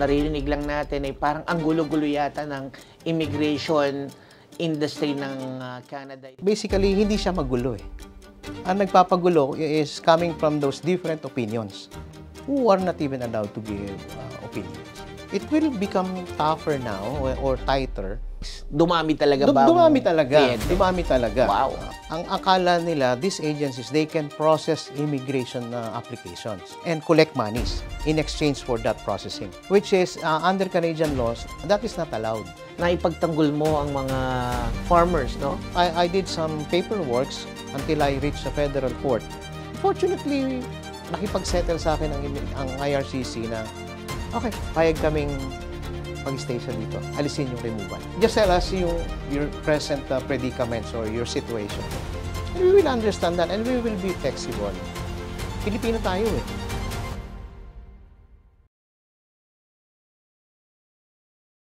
naririnig lang natin ay parang ang gulo-gulo yata ng immigration industry ng Canada. Basically, hindi siya magulo eh. Ang nagpapagulo is coming from those different opinions who are not even allowed to give opinions. It will become tougher now or tighter. Dumami talaga ba? Dumami talaga. Kliyente? Dumami talaga. Wow. Ang akala nila, these agencies, they can process immigration applications and collect monies in exchange for that processing, which is under Canadian laws, that is not allowed. Naipagtanggol mo ang mga farmers, no? I did some paperworks until I reached the federal court. Fortunately, nakipag-settle sa akin ang IRCC na, okay, payag kaming pag-station dito. Alisin yung removal. Just tell us your present predicaments or your situation. And we will understand that and we will be flexible. Pilipino tayo eh.